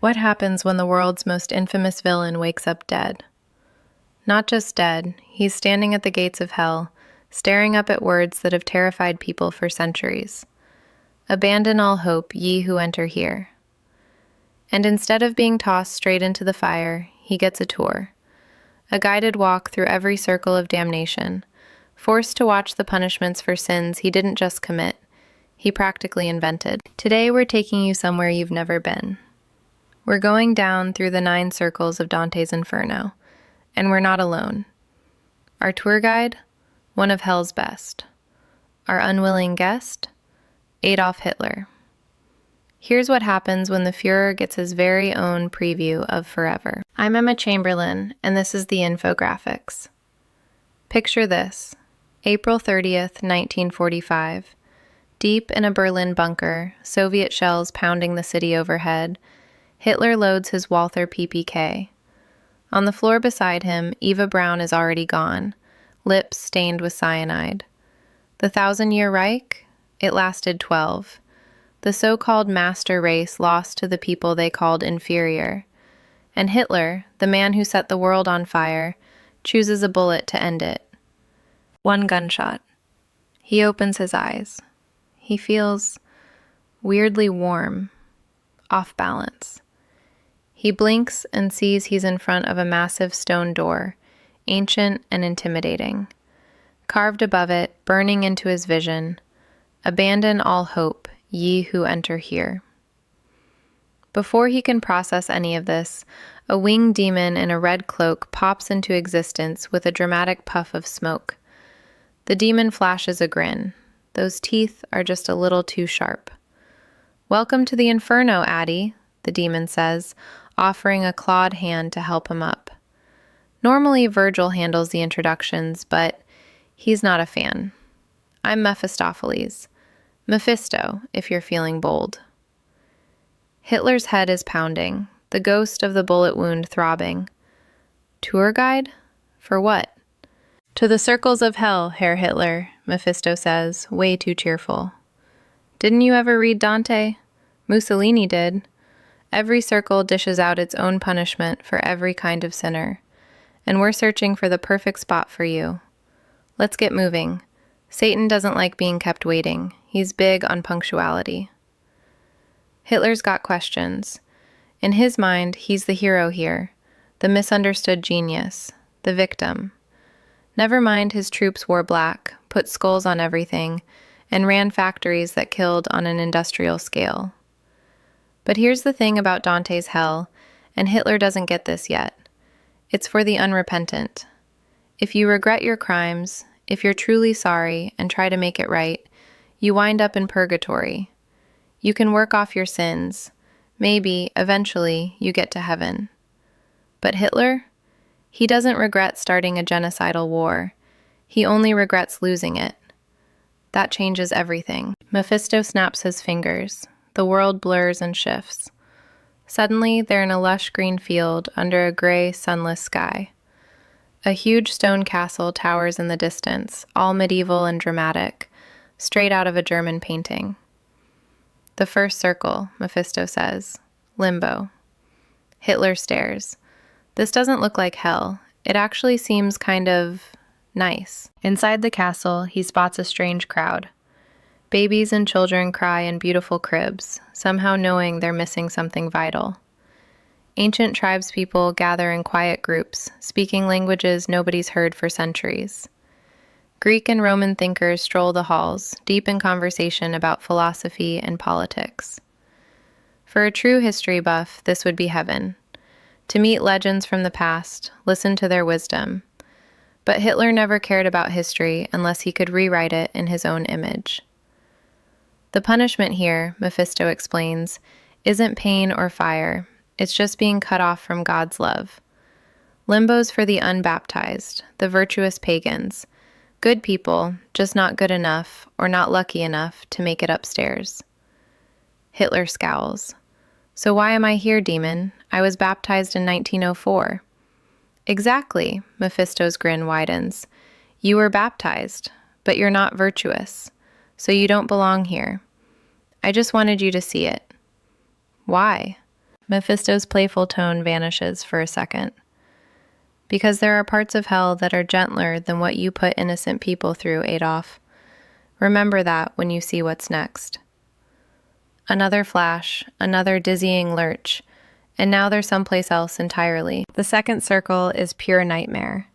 What happens when the world's most infamous villain wakes up dead? Not just dead, he's standing at the gates of hell, staring up at words that have terrified people for centuries. Abandon all hope, ye who enter here. And instead of being tossed straight into the fire, he gets a tour. A guided walk through every circle of damnation, forced to watch the punishments for sins he didn't just commit, he practically invented. Today we're taking you somewhere you've never been. We're going down through the 9 circles of Dante's Inferno, and we're not alone. Our tour guide, one of hell's best. Our unwilling guest, Adolf Hitler. Here's what happens when the Führer gets his very own preview of forever. I'm Emma Chamberlain, and this is the infographics. Picture this. April 30th, 1945. Deep in a Berlin bunker, Soviet shells pounding the city overhead, Hitler loads his Walther PPK. On the floor beside him, Eva Braun is already gone, lips stained with cyanide. The 1,000-year Reich? It lasted 12. The so-called master race lost to the people they called inferior. And Hitler, the man who set the world on fire, chooses a bullet to end it. 1 gunshot. He opens his eyes. He feels weirdly warm, off balance. He blinks and sees he's in front of a massive stone door, ancient and intimidating. Carved above it, burning into his vision, abandon all hope, ye who enter here. Before he can process any of this, a winged demon in a red cloak pops into existence with a dramatic puff of smoke. The demon flashes a grin. Those teeth are just a little too sharp. "Welcome to the Inferno, Addie," the demon says, offering a clawed hand to help him up. Normally, Virgil handles the introductions, but he's not a fan. I'm Mephistopheles. Mephisto, if you're feeling bold. Hitler's head is pounding, the ghost of the bullet wound throbbing. Tour guide? For what? To the circles of hell, Herr Hitler, Mephisto says, way too cheerful. Didn't you ever read Dante? Mussolini did. Every circle dishes out its own punishment for every kind of sinner, and we're searching for the perfect spot for you. Let's get moving. Satan doesn't like being kept waiting. He's big on punctuality. Hitler's got questions. In his mind, he's the hero here, the misunderstood genius, the victim. Never mind his troops wore black, put skulls on everything, and ran factories that killed on an industrial scale. But here's the thing about Dante's hell, and Hitler doesn't get this yet. It's for the unrepentant. If you regret your crimes, if you're truly sorry and try to make it right, you wind up in purgatory. You can work off your sins. Maybe, eventually, you get to heaven. But Hitler? He doesn't regret starting a genocidal war. He only regrets losing it. That changes everything. Mephisto snaps his fingers. The world blurs and shifts. Suddenly, they're in a lush green field under a gray, sunless sky. A huge stone castle towers in the distance, all medieval and dramatic, straight out of a German painting. The first circle, Mephisto says. Limbo. Hitler stares. This doesn't look like hell. It actually seems kind of nice. Inside the castle, he spots a strange crowd. Babies and children cry in beautiful cribs, somehow knowing they're missing something vital. Ancient tribespeople gather in quiet groups, speaking languages nobody's heard for centuries. Greek and Roman thinkers stroll the halls, deep in conversation about philosophy and politics. For a true history buff, this would be heaven. To meet legends from the past, listen to their wisdom. But Hitler never cared about history unless he could rewrite it in his own image. The punishment here, Mephisto explains, isn't pain or fire. It's just being cut off from God's love. Limbo's for the unbaptized, the virtuous pagans. Good people, just not good enough or not lucky enough to make it upstairs. Hitler scowls. So why am I here, demon? I was baptized in 1904. Exactly, Mephisto's grin widens. You were baptized, but you're not virtuous. So you don't belong here. I just wanted you to see it. Why? Mephisto's playful tone vanishes for a second. Because there are parts of hell that are gentler than what you put innocent people through, Adolf. Remember that when you see what's next. Another flash, another dizzying lurch, and now they're someplace else entirely. The second circle is pure nightmare.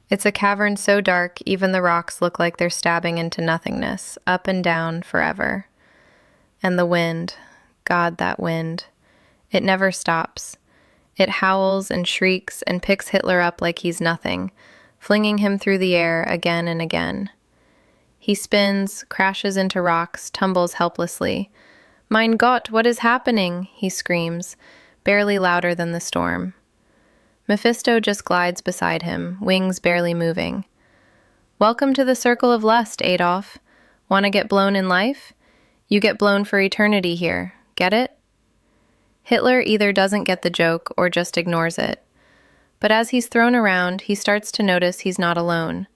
It's a cavern so dark even the rocks look like they're stabbing into nothingness, up and down forever. And the wind, God, that wind. It never stops. It howls and shrieks and picks Hitler up like he's nothing, flinging him through the air again and again. He spins, crashes into rocks, tumbles helplessly. Mein Gott, what is happening? He screams, barely louder than the storm. Mephisto just glides beside him, wings barely moving. Welcome to the circle of lust, Adolf. Want to get blown in life? You get blown for eternity here. Get it? Hitler either doesn't get the joke or just ignores it. But as he's thrown around, he starts to notice he's not alone.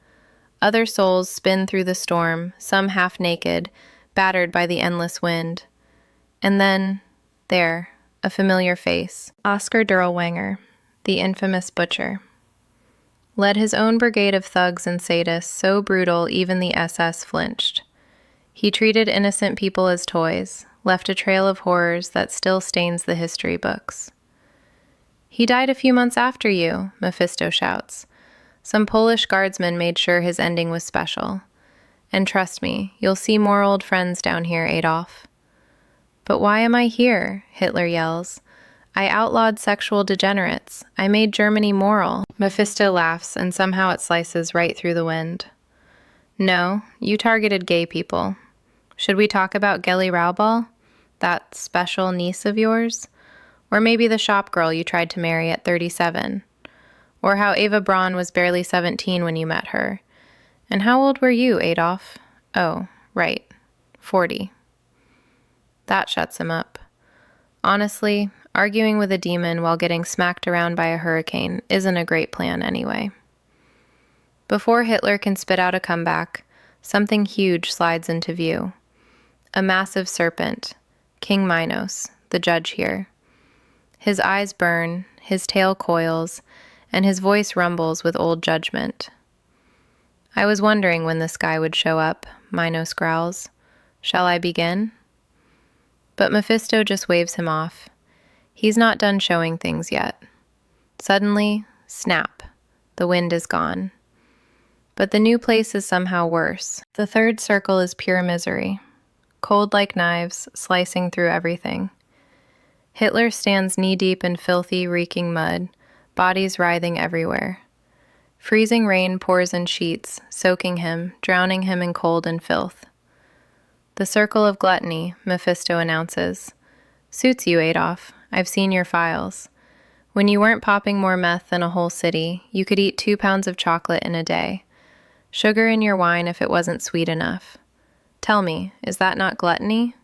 Other souls spin through the storm, some half naked, battered by the endless wind. And then, there, a familiar face. Oscar Durlwanger, the infamous butcher. Led his own brigade of thugs and sadists so brutal even the SS flinched. He treated innocent people as toys, left a trail of horrors that still stains the history books. He died a few months after you, Mephisto shouts. Some Polish guardsmen made sure his ending was special. And trust me, you'll see more old friends down here, Adolf. But why am I here? Hitler yells. I outlawed sexual degenerates. I made Germany moral. Mephisto laughs, and somehow it slices right through the wind. No, you targeted gay people. Should we talk about Gelly Raubal? That special niece of yours? Or maybe the shop girl you tried to marry at 37? Or how Eva Braun was barely 17 when you met her? And how old were you, Adolf? Oh, right, 40. That shuts him up. Honestly, arguing with a demon while getting smacked around by a hurricane isn't a great plan anyway. Before Hitler can spit out a comeback, something huge slides into view. A massive serpent, King Minos, the judge here. His eyes burn, his tail coils, and his voice rumbles with old judgment. I was wondering when this guy would show up, Minos growls. Shall I begin? But Mephisto just waves him off. He's not done showing things yet. Suddenly, snap, the wind is gone. But the new place is somehow worse. The third circle is pure misery. Cold like knives, slicing through everything. Hitler stands knee-deep in filthy, reeking mud, bodies writhing everywhere. Freezing rain pours in sheets, soaking him, drowning him in cold and filth. The circle of gluttony, Mephisto announces. Suits you, Adolf. I've seen your files. When you weren't popping more meth than a whole city, you could eat 2 pounds of chocolate in a day. Sugar in your wine if it wasn't sweet enough. Tell me, is that not gluttony?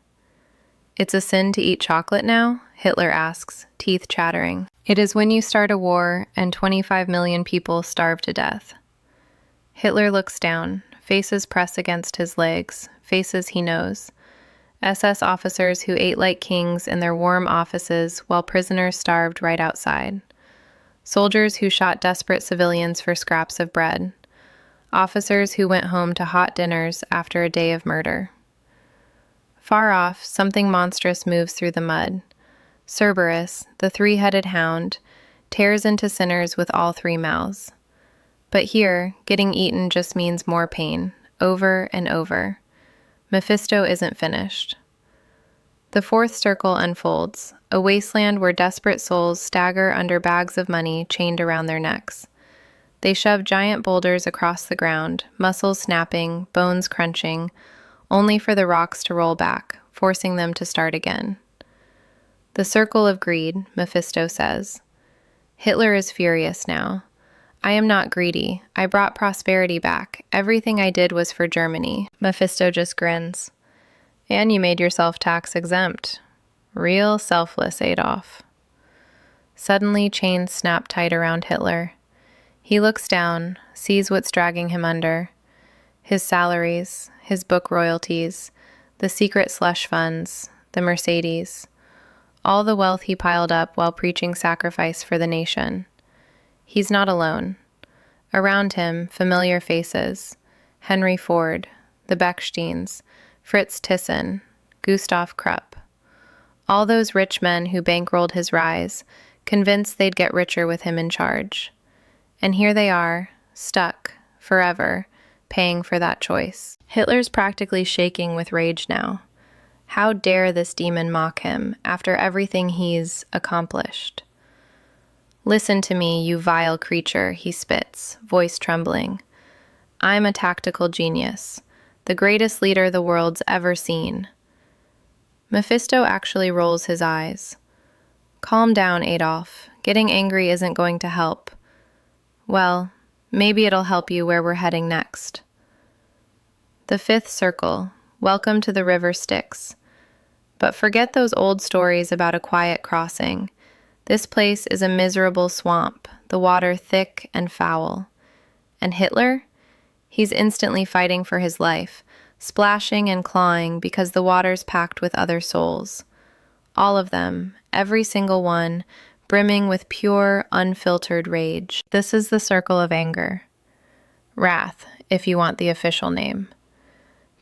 It's a sin to eat chocolate now? Hitler asks, teeth chattering. It is when you start a war and 25 million people starve to death. Hitler looks down, faces press against his legs, faces he knows. SS officers who ate like kings in their warm offices while prisoners starved right outside. Soldiers who shot desperate civilians for scraps of bread. Officers who went home to hot dinners after a day of murder. Far off, something monstrous moves through the mud. Cerberus, the 3-headed hound, tears into sinners with all 3 mouths. But here, getting eaten just means more pain, over and over. Mephisto isn't finished. The fourth circle unfolds, a wasteland where desperate souls stagger under bags of money chained around their necks. They shove giant boulders across the ground, muscles snapping, bones crunching, only for the rocks to roll back, forcing them to start again. The circle of greed, Mephisto says. Hitler is furious now. I am not greedy. I brought prosperity back. Everything I did was for Germany. Mephisto just grins. And you made yourself tax exempt. Real selfless, Adolf. Suddenly, chains snap tight around Hitler. He looks down, sees what's dragging him under. His salaries, his book royalties, the secret slush funds, the Mercedes. all the wealth he piled up while preaching sacrifice for the nation. He's not alone. Around him, familiar faces: Henry Ford, the Bechsteins, Fritz Thyssen, Gustav Krupp. All those rich men who bankrolled his rise, convinced they'd get richer with him in charge. And here they are, stuck, forever, paying for that choice. Hitler's practically shaking with rage now. How dare this demon mock him after everything he's accomplished? "Listen to me, you vile creature," he spits, voice trembling. "I'm a tactical genius, the greatest leader the world's ever seen." Mephisto actually rolls his eyes. "Calm down, Adolf. Getting angry isn't going to help." "Well, maybe it'll help you where we're heading next." The fifth circle. Welcome to the river Styx. But forget those old stories about a quiet crossing. This place is a miserable swamp, the water thick and foul. And Hitler? He's instantly fighting for his life, splashing and clawing because the water's packed with other souls. All of them, every single one, brimming with pure, unfiltered rage. This is the circle of anger. Wrath, if you want the official name.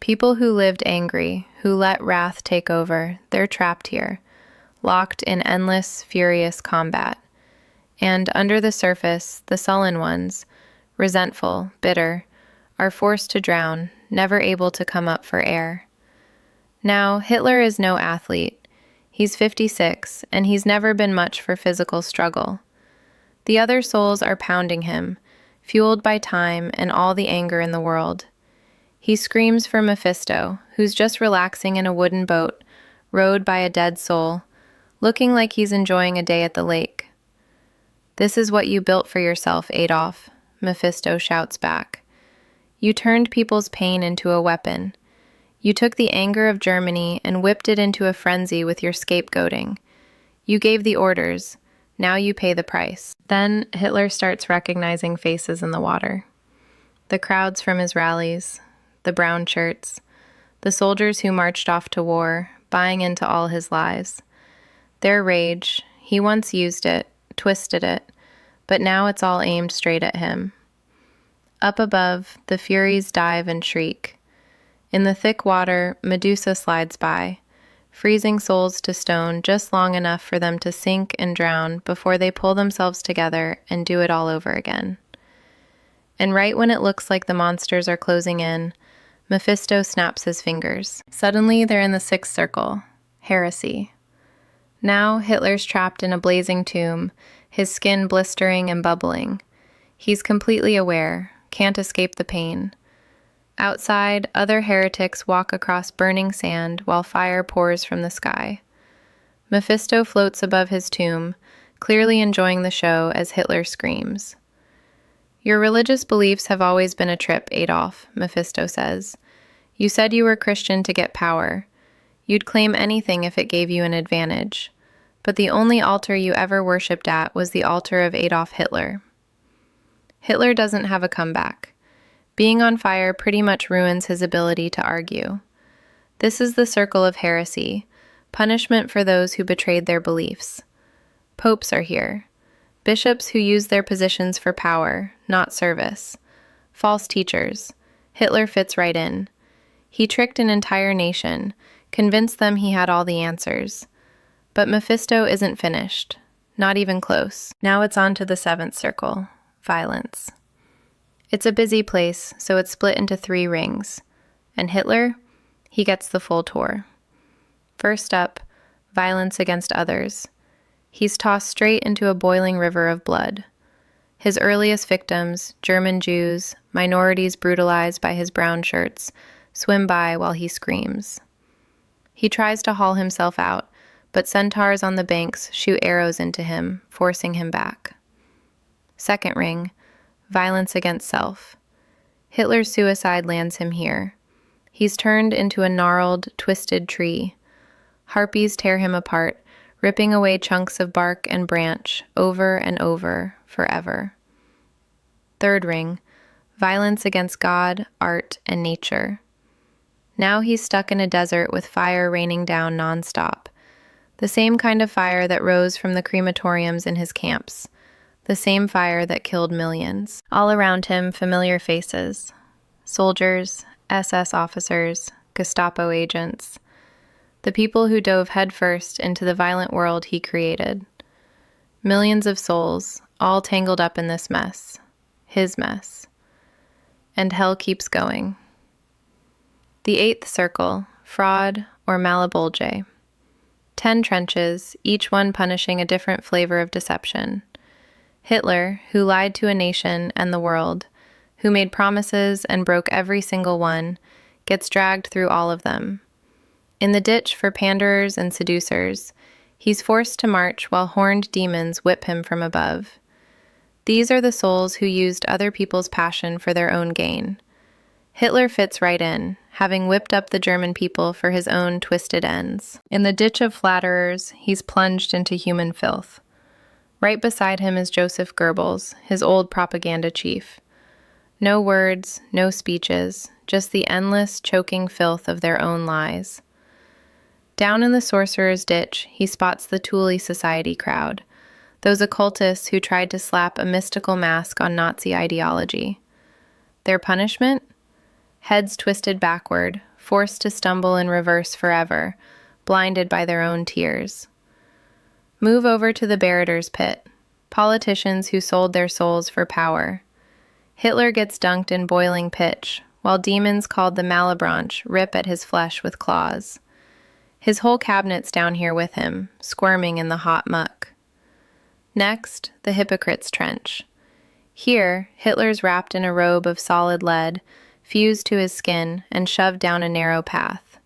People who lived angry, who let wrath take over, they're trapped here, locked in endless, furious combat. And under the surface, the sullen ones, resentful, bitter, are forced to drown, never able to come up for air. Now, Hitler is no athlete. He's 56, and he's never been much for physical struggle. The other souls are pounding him, fueled by time and all the anger in the world. He screams for Mephisto, who's just relaxing in a wooden boat, rowed by a dead soul, looking like he's enjoying a day at the lake. "This is what you built for yourself, Adolf," Mephisto shouts back. "You turned people's pain into a weapon. You took the anger of Germany and whipped it into a frenzy with your scapegoating. You gave the orders. Now you pay the price." Then Hitler starts recognizing faces in the water. The crowds from his rallies, the brown shirts, the soldiers who marched off to war, buying into all his lies. Their rage, he once used it, twisted it, but now it's all aimed straight at him. Up above, the Furies dive and shriek. In the thick water, Medusa slides by, freezing souls to stone just long enough for them to sink and drown before they pull themselves together and do it all over again. And right when it looks like the monsters are closing in, Mephisto snaps his fingers. Suddenly, they're in the sixth circle, Heresy. Now, Hitler's trapped in a blazing tomb, his skin blistering and bubbling. He's completely aware, can't escape the pain. Outside, other heretics walk across burning sand while fire pours from the sky. Mephisto floats above his tomb, clearly enjoying the show as Hitler screams. "Your religious beliefs have always been a trip, Adolf," Mephisto says. "You said you were Christian to get power. You'd claim anything if it gave you an advantage. But the only altar you ever worshipped at was the altar of Adolf Hitler." Hitler doesn't have a comeback. Being on fire pretty much ruins his ability to argue. This is the circle of heresy, punishment for those who betrayed their beliefs. Popes are here. Bishops who use their positions for power, not service. False teachers. Hitler fits right in. He tricked an entire nation, convinced them he had all the answers. But Mephisto isn't finished. Not even close. Now it's on to the seventh circle, violence. It's a busy place, so it's split into 3 rings. And Hitler? He gets the full tour. First up, violence against others. He's tossed straight into a boiling river of blood. His earliest victims, German Jews, minorities brutalized by his brown shirts, swim by while he screams. He tries to haul himself out, but centaurs on the banks shoot arrows into him, forcing him back. Second ring, violence against self. Hitler's suicide lands him here. He's turned into a gnarled, twisted tree. Harpies tear him apart, ripping away chunks of bark and branch over and over, forever. Third ring, violence against God, art, and nature. Now he's stuck in a desert with fire raining down nonstop. The same kind of fire that rose from the crematoriums in his camps. The same fire that killed millions. All around him, familiar faces. Soldiers, SS officers, Gestapo agents. The people who dove headfirst into the violent world he created. Millions of souls, all tangled up in this mess. His mess. And hell keeps going. The eighth circle, fraud or malabolge. 10 trenches, each one punishing a different flavor of deception. Hitler, who lied to a nation and the world, who made promises and broke every single one, gets dragged through all of them. In the ditch for panderers and seducers, he's forced to march while horned demons whip him from above. These are the souls who used other people's passion for their own gain. Hitler fits right in, having whipped up the German people for his own twisted ends. In the ditch of flatterers, he's plunged into human filth. Right beside him is Joseph Goebbels, his old propaganda chief. No words, no speeches, just the endless, choking filth of their own lies. Down in the sorcerer's ditch, he spots the Thule Society crowd, those occultists who tried to slap a mystical mask on Nazi ideology. Their punishment? Heads twisted backward, forced to stumble in reverse forever, blinded by their own tears. Move over to the Barretters pit, politicians who sold their souls for power. Hitler gets dunked in boiling pitch, while demons called the Malebranche rip at his flesh with claws. His whole cabinet's down here with him, squirming in the hot muck. Next, the hypocrite's trench. Here, Hitler's wrapped in a robe of solid lead, fused to his skin and shoved down a narrow path.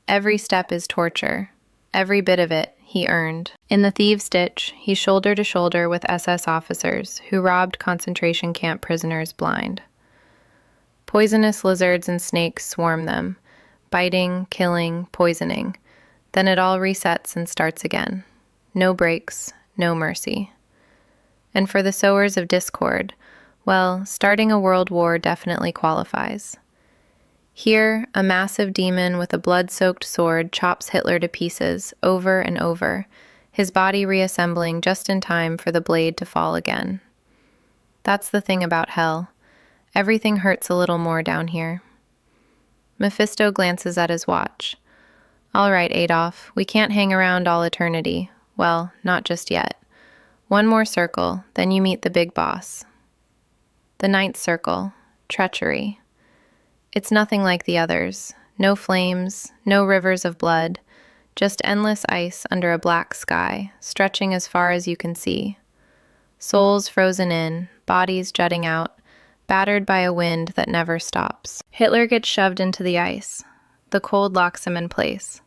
Every step is torture. Every bit of it he earned. In the thieves' ditch, he's shoulder to shoulder with SS officers who robbed concentration camp prisoners blind. Poisonous lizards and snakes swarm them, biting, killing, poisoning. Then it all resets and starts again. No breaks, no mercy. And for the sowers of discord, well, starting a world war definitely qualifies. Here, a massive demon with a blood-soaked sword chops Hitler to pieces over and over, his body reassembling just in time for the blade to fall again. That's the thing about hell. Everything hurts a little more down here. Mephisto glances at his watch. All right, Adolf, we can't hang around all eternity. Well, not just yet. One more circle, then you meet the big boss. The ninth circle, treachery. It's nothing like the others. No flames, no rivers of blood, just endless ice under a black sky, stretching as far as you can see. Souls frozen in, bodies jutting out, battered by a wind that never stops. Hitler gets shoved into the ice. The cold locks him in place.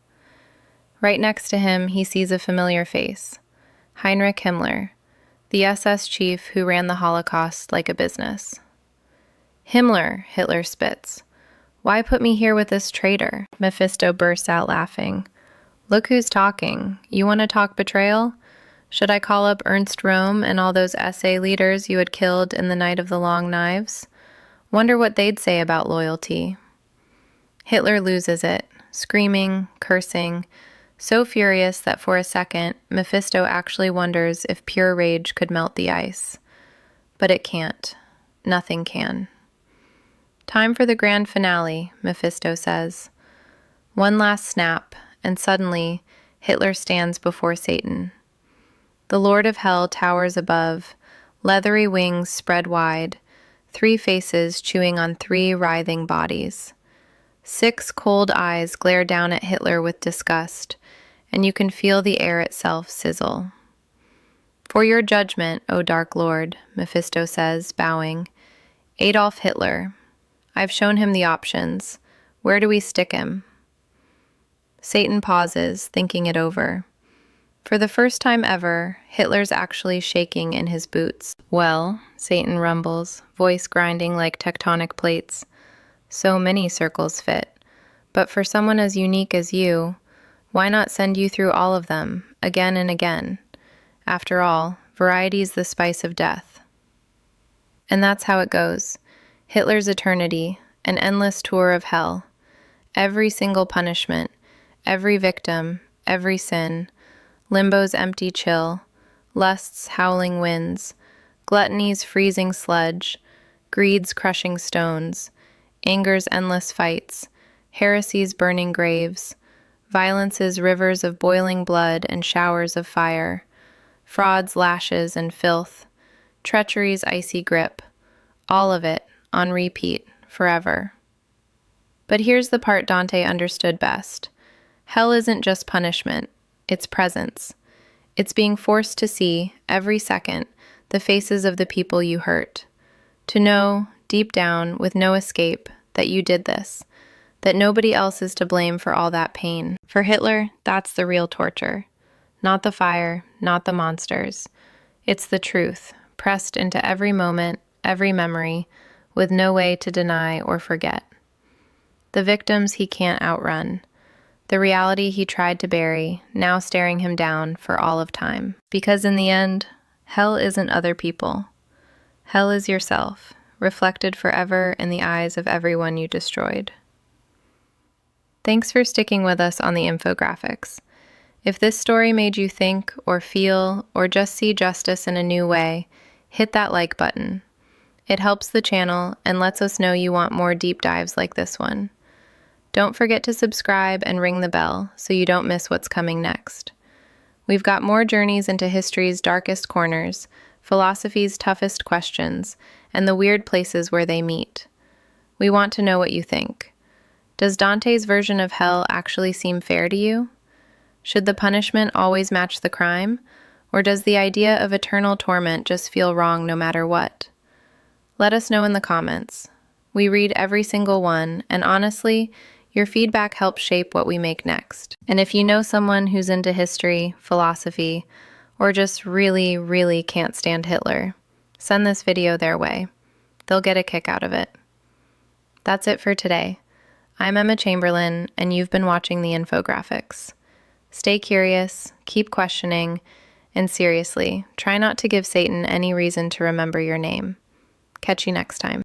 Right next to him, he sees a familiar face. Heinrich Himmler, the SS chief who ran the Holocaust like a business. Himmler, Hitler spits. Why put me here with this traitor? Mephisto bursts out laughing. Look who's talking. You want to talk betrayal? Should I call up Ernst Röhm and all those SA leaders you had killed in the Night of the Long Knives? Wonder what they'd say about loyalty. Hitler loses it, screaming, cursing, so furious that for a second, Mephisto actually wonders if pure rage could melt the ice. But it can't. Nothing can. Time for the grand finale, Mephisto says. One last snap, and suddenly, Hitler stands before Satan. The Lord of Hell towers above, leathery wings spread wide, 3 faces chewing on 3 writhing bodies. 6 cold eyes glare down at Hitler with disgust, and you can feel the air itself sizzle. For your judgment, O Dark Lord, Mephisto says, bowing. Adolf Hitler. I've shown him the options. Where do we stick him? Satan pauses, thinking it over. For the first time ever, Hitler's actually shaking in his boots. Well, Satan rumbles, voice grinding like tectonic plates. So many circles fit. But for someone as unique as you, why not send you through all of them, again and again? After all, variety's the spice of death. And that's how it goes. Hitler's eternity, an endless tour of hell. Every single punishment, every victim, every sin, Limbo's empty chill, lust's howling winds, gluttony's freezing sludge, greed's crushing stones, anger's endless fights, heresy's burning graves, violence's rivers of boiling blood and showers of fire, fraud's lashes and filth, treachery's icy grip, all of it on repeat forever. But here's the part Dante understood best. Hell isn't just punishment, it's presence. It's being forced to see, every second, the faces of the people you hurt. To know, deep down, with no escape, that you did this, that nobody else is to blame for all that pain. For Hitler, that's the real torture. Not the fire, not the monsters. It's the truth, pressed into every moment, every memory, with no way to deny or forget. The victims he can't outrun. The reality he tried to bury, now staring him down for all of time. Because in the end, hell isn't other people. Hell is yourself, reflected forever in the eyes of everyone you destroyed. Thanks for sticking with us on the infographics. If this story made you think or feel or just see justice in a new way, hit that like button. It helps the channel and lets us know you want more deep dives like this one. Don't forget to subscribe and ring the bell so you don't miss what's coming next. We've got more journeys into history's darkest corners, philosophy's toughest questions, and the weird places where they meet. We want to know what you think. Does Dante's version of hell actually seem fair to you? Should the punishment always match the crime? Or does the idea of eternal torment just feel wrong no matter what? Let us know in the comments. We read every single one, and honestly, your feedback helps shape what we make next. And if you know someone who's into history, philosophy, or just really, really can't stand Hitler, send this video their way. They'll get a kick out of it. That's it for today. I'm Emma Chamberlain, and you've been watching the infographics. Stay curious, keep questioning, and seriously, try not to give Satan any reason to remember your name. Catch you next time.